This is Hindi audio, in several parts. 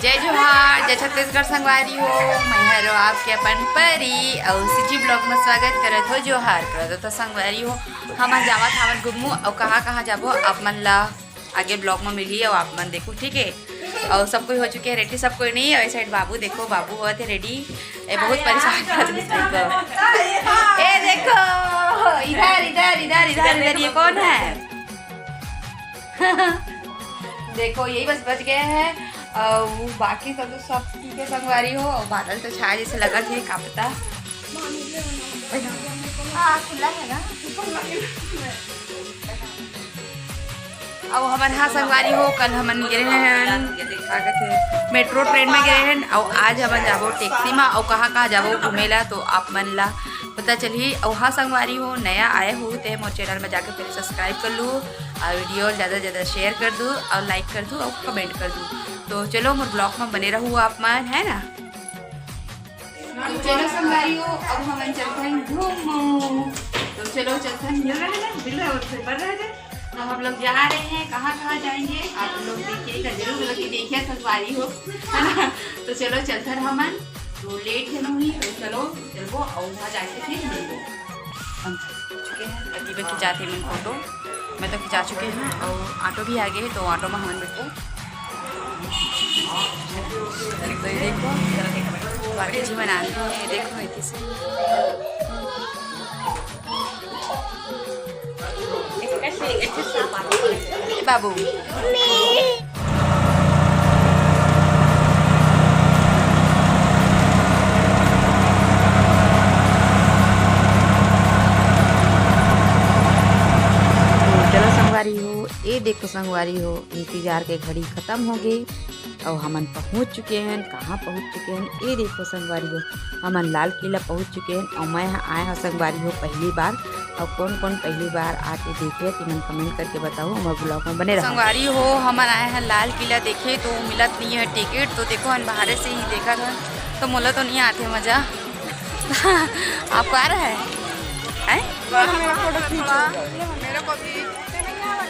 जय जोहार, जय छत्तीसगढ़ संगवारी हो। मैं हरो आपके अपन परी और सिटी ब्लॉग में स्वागत करत हो। जोहार करत तो संगवारी हो। हम जावत हवन घूमू और कहाँ जाबो आप मन ला आगे ब्लॉग में मिली और आप मन देखो, ठीक है। और सब कोई हो चुके हैं रेडी, सब कोई नहीं है। साइड बाबू देखो, बाबू हुआ थे रेडी। बहुत परेशान कर ए देखो इधर इधर इधर इधर इधर ये कौन है? देखो यही बस बच गए हैं और बाकी सब तो सब ठीक है संगवारी हो। और बादल तो छाया जैसे लगा थे, का पता खुला है ना। अब हमारे यहाँ संगवारी हो, कल हमन गए हैं मेट्रो ट्रेन में गए हैं और आज हम जाबो टैक्सी में और कहाँ जाबो घूमेला तो आप मन ला पता चलिए। और हाँ संगवारी हो, नया आए हो तो मोर चैनल में जाकर पहले सब्सक्राइब कर लूँ और वीडियो ज़्यादा से ज़्यादा शेयर कर दूँ और लाइक कर दूँ और कमेंट कर दूँ। तो चलो मोर ब्लॉग में बने रहूँ आप मन, है ना। तो चलो संगवारी हो, अब हम चलते हैं घूमो। तो चलो चलते हैं, हम लोग जा रहे हैं। कहाँ जाएंगे आप लोग देखिएगा जरूर, मतलब कि देखिए संगवारी हो, है ना। तो चलो चलते हैं हम, तो लेट है नहीं तो चलो और वहाँ जाके फिर मिलेंगे। हम चुके हैं, प्रतिभा खिंचाते हैं फोटो, मैं तो खिंचा चुके हैं और ऑटो भी आ गए हैं। तो ऑटो में हम बैठो, तो ये देखो बाकी जी बना रहे हैं, देखो इतने बाबू संगवारी हो, ये देखो संगवारी हो, इंतजार के घड़ी खत्म हो गई और हमन पहुंच चुके हैं। कहाँ पहुंच चुके हैं ये देखो संगवारी हो, हमन लाल किला पहुंच चुके हैं। और मैं आए हैं संगवारी हो पहली बार, और कौन कौन पहली बार आके देखे तो मन कमेंट करके बताओ, हमारे ब्लॉग में बने रहो। संगवारी हो हमन आए हैं लाल किला देखे तो मिलत नहीं है टिकट, तो देखो हम बाहर से ही देखा था तो मोला तो नहीं आते मज़ा। आपको आ रहा है?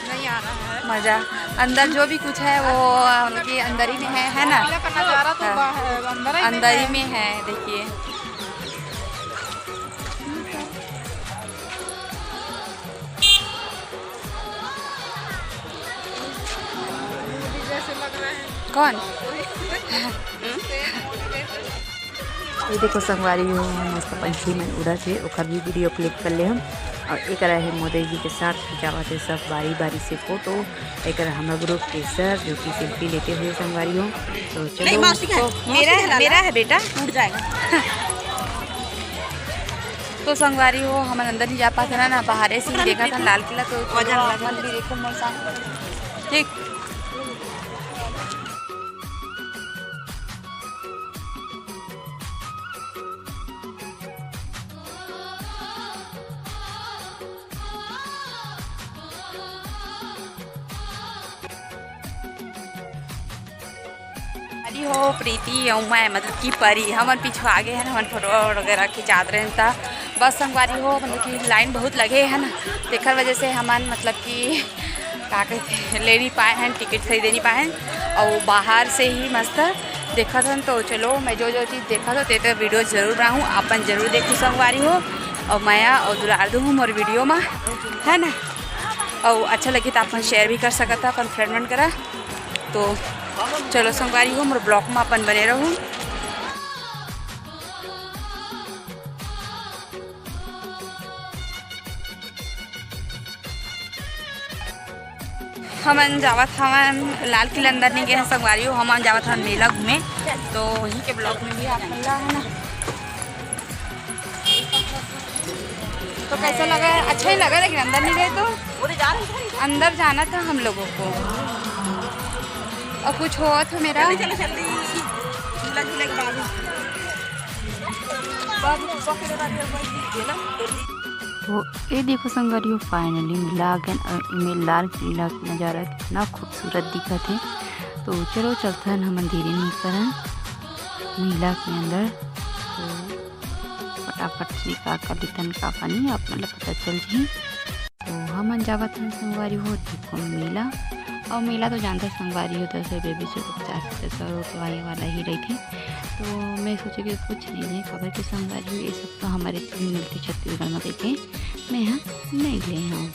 नहीं आ रहा है मज़ा। अंदर जो भी कुछ है वो उनके अंदर ही में है ना। अंदर ही में है, देखिए कौन ये देखो संगवारी हो, मस्त पंछी में उड़ा थे ओकर भी वीडियो क्लिक कर ले हम। और एक रहे मोदी जी के साथ खिंचावा थे सब बारी बारी से फोटो। एक हमारा ग्रुप के सर जो कि सेल्फी लेते हुए संगवारी हो। तो चलो तो मेरा है बेटा, टूट जाएगा। तो संगवारी हो हम अंदर नहीं जा पाते ना, बाहर से ही देखा था लाल किला। तो मन भी देखो मौसम ठीक। हो प्रीति और मैं मतलब कि परी हमन पीछे आगे हैं, हम फोटो वगैरह खिंचाते रहे था। बस संगवारी हो मतलब कि लाइन बहुत लगे है ना, देखर वजह से हमन मतलब कि क्या कहते ले नहीं पाए हैं, टिकट खरीदे नहीं पाए हैं और बाहर से ही मस्त देखा था। तो चलो मैं जो चीज़ देखा था ते तो वीडियो ज़रूर बनाऊँ, अपन ज़रूर देखूँ संगवारी हो। और मैं और दुलार दूँ और वीडियो में, है ना। और अच्छा लगे तो अपन शेयर भी कर सकता अपन फ्रेंड मन करा। तो चलो संगवारी हो मोर ब्लॉग में अपन बने रहूँ। हमन जावत हवन लाल किला अंदर नहीं गए हैं संगवारी हो, हम जावत हवन मेला घूमे। तो वहीं के ब्लॉग में भी आप मिला है ना। तो कैसा लगा? अच्छा ही लगा, लेकिन अंदर नहीं गए तो अंदर जाना था हम लोगों को। और कुछ हुआ तो मेरा तो ये देखो संगवारी हो फाइनली मिला गया और इमें लाल किला का नज़ारा कितना खूबसूरत दिखा थे। तो चलो चलते हैं हम धीरे नहीं करें मिला के अंदर। तो फटाफट से का दिखन का पानी अपना पता चल जी। तो हम जावत हैं संगवारी हो देखो मेला और मेला तो जानते संगवारी होता है, बेबी से 50-50 रुपये वाला ही रही थी। तो मैं सोची कि कुछ नहीं है, खबर की संगवारी ये सब तो हमारे भी मिलती छत्तीसगढ़ में देखे, मैं यहाँ नहीं ले हूँ।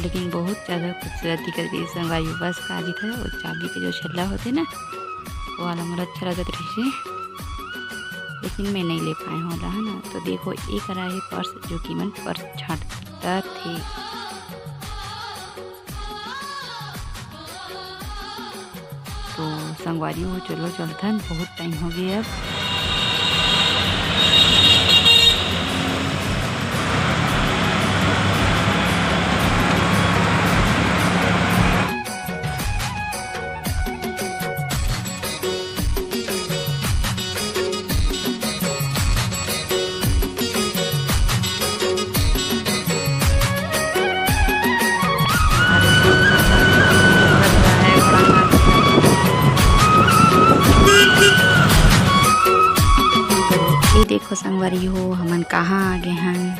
लेकिन बहुत ज़्यादा खूबसूरत दिख रही संगवारी बस का भी था, और चाबी के जो छल्ला होते ना वो वाला मुझे अच्छा लगा रही से, लेकिन मैं नहीं ले पाए हूँ है ना। तो देखो एक रहा है पर्स, जो कि मन पर्स छाँटता थे। तो संगवारी हो चलो चलता, बहुत टाइम हो गया अब। देखो संगवारी हो हमन कहाँ आ गए हैं।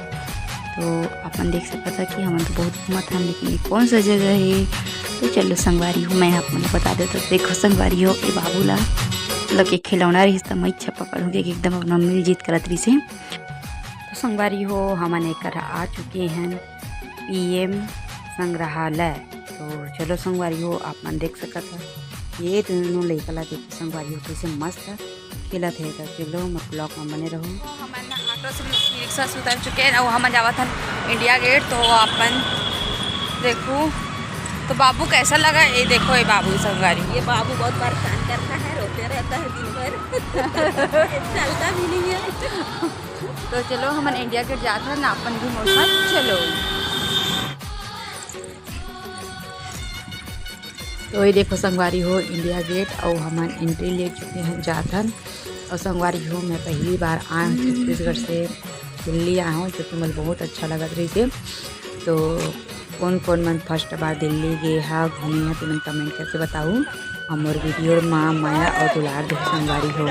तो अपन देख सकता था कि हमन तो बहुत घूमत हैं, लेकिन ये कौन सा जगह है। तो चलो संगवारी हो मैं आप मन बता देता। तो देखो संगवारी हो ये बाबू ला मतलब कि खिलौना रही तो मैं इच्छा पकड़ हो गया कि एकदम अपना मिल जीत करत रही से। तो संगवारी हो हमन एक आ चुके हैं PM संग्रहालय। तो चलो संगवारी हो आप मन देख सकता था ये दोनों लड़का ला देखो संगवारी हो कैसे मस्त खेला थे। तो चलो मत ब्लॉग में बने रहो। हमन ऑटो से रिक्शा से उतर चुके हैं और हम जावत हैं इंडिया गेट। तो अपन देखो तो बाबू कैसा लगा, ये देखो ये बाबू संगवारी, ये बाबू बहुत परेशान करता है, रोते रहता है दिन भर चलता भी नहीं है। तो चलो हमन इंडिया गेट जाते हैं ना, अपन भी मोड़ चलो। तो ये देखो संगवारी हो इंडिया गेट और हमन एंट्री ले चुके हैं जाथन। और संगवारी हो मैं पहली बार आया हूँ छत्तीसगढ़ से दिल्ली आया हूँ, जो कि मुझे बहुत अच्छा लगा रही थी। तो कौन कौन मन फर्स्ट बार दिल्ली गए है घूमे हैं तो मैं कमेंट करके बताऊँ। हमारे वीडियो माँ माया और दुलार दो संगवारी हो।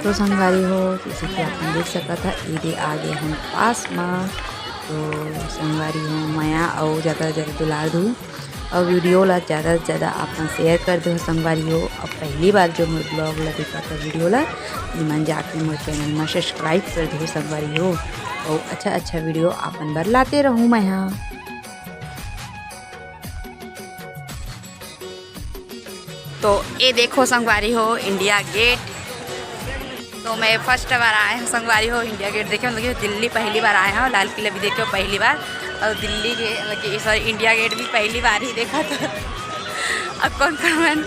तो संगवारी हो जैसे कि आपने देख सका था ईदे आगे हम पास में। तो संगवारी हो माया और ज़्यादा से ज़्यादा दुलार दो और वीडियो ला ज़्यादा से ज़्यादा अपना शेयर कर दो संगवारी हो। और पहली बार जो मेरे ब्लॉग ला देखा था वीडियो ला मन जाके मेरे चैनल में सब्सक्राइब कर दो संगवारी हो। और अच्छा अच्छा वीडियो अपन बार लाते रहूँ मैं यहाँ। तो ये देखो संगवारी हो इंडिया गेट। तो मैं फर्स्ट बार आया हूँ संगवारी हो इंडिया गेट देखे, मतलब दिल्ली पहली बार आया हूँ। लाल किला भी देखे पहली बार, और दिल्ली के सॉरी इंडिया गेट भी पहली बार ही देखा। तो अब कौन कौन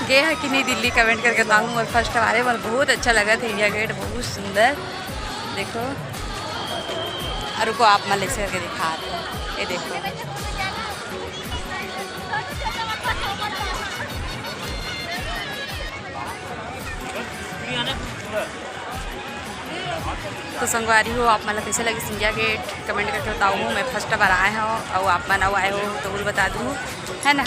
गए है कि नहीं दिल्ली कमेंट करके बताऊँ। और फर्स्ट बार है, मुझे बहुत अच्छा लगा था इंडिया गेट, बहुत सुंदर देखो। और रुको आप मैं लेक्चर करके दिखा रहे हैं, ये देखो तो संगवारी हो आप मतलब कैसे लगे इंडिया गेट कमेंट करके बताऊँ। मैं फर्स्ट बार आया हूँ और आप मन आए हो तो वो बता दूँ है ना।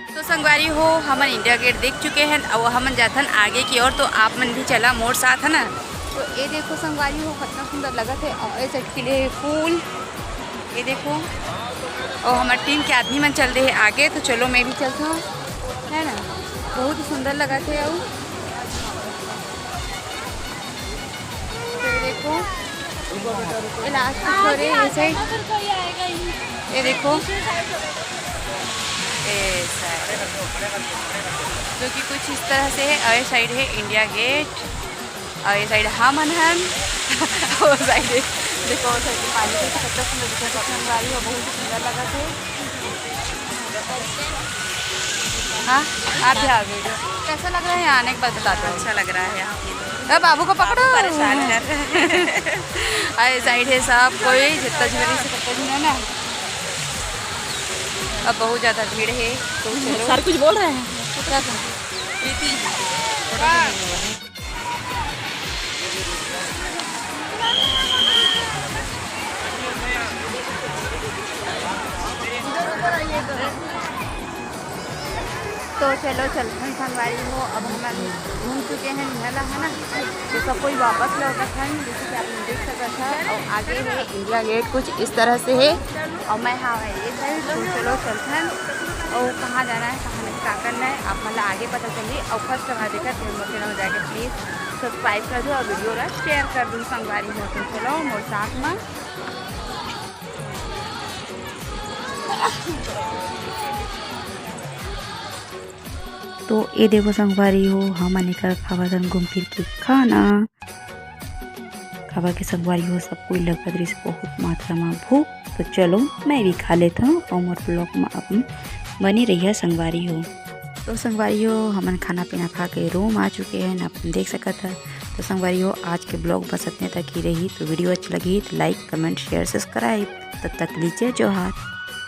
तो संगवारी हो हमन इंडिया गेट देख चुके हैं और हमन जाथन आगे की ओर। तो आप मन भी चला मोर साथ है ना। तो ये देखो संगवारी हो कितना सुंदर लगा थे और ये साइड के लिए फूल ये देखो। और हमारे टीम के आदमी मन चल रहे हैं आगे। तो चलो मैं भी चलता हूँ है ना, बहुत ही सुंदर लगा थे। और तो ये देखो ये लास्ट ये साइड ये देखो ऐसा है, जो कि कुछ इस तरह से है। और ये साइड है इंडिया गेट और ये साइड हमन हन वो साइड है देखो, वो साइड पानी के कितना सुंदर दिखा संगवारी हो, बहुत ही सुंदर लगा थे। हाँ आप भी आ गए, कैसा लग रहा है आने के बाद बताते हो। अच्छा लग रहा है यहाँ पे, अब बाबू को पकड़ो, परेशान कर रहे हैं। अरे साइड है सब कोई जितना झुमरी से करता भी ना। अब बहुत ज़्यादा भीड़ है तो चलो। सर कुछ बोल रहे हैं क्या तो चलो चलते हैं संगवारी हो। अब हम घूम चुके हैं निहला है ना, तो सब कोई वापस लौटत है, जैसे कि आप लोग देख सकते हैं। और आगे है इंडिया गेट, कुछ इस तरह से है। और मैं हाँ है ये साइड, तो चलो चलते हैं। और कहाँ जाना है, कहाँ नहीं, क्या करना है, आप मतलब आगे पता चलिए। और फर्स्ट हमारा देखा चैनल में जाके प्लीज़ सब्सक्राइब कर दो और वीडियो ला शेयर कर दूँ संगवारी हो। तो चलो मोर साथ में तो ये देखो संगवारी हो, हम निकल खावा धन घूम फिर के खाना खावा के संगवारी हो। सब कोई लगभग से बहुत मात्रा में भूख, तो चलो मैं भी खा लेता हूँ और मोर ब्लॉग में अपन बनी रही है संगवारी हो। तो संगवारी हो हमन खाना पीना खा के रूम आ चुके हैं, अपन देख सकता था। तो संगवारी हो आज के ब्लॉग बस इतने तक ही रही। तो वीडियो अच्छी लगी तो लाइक कमेंट शेयर सब्सक्राइब। तब तक लीजिए जोहार।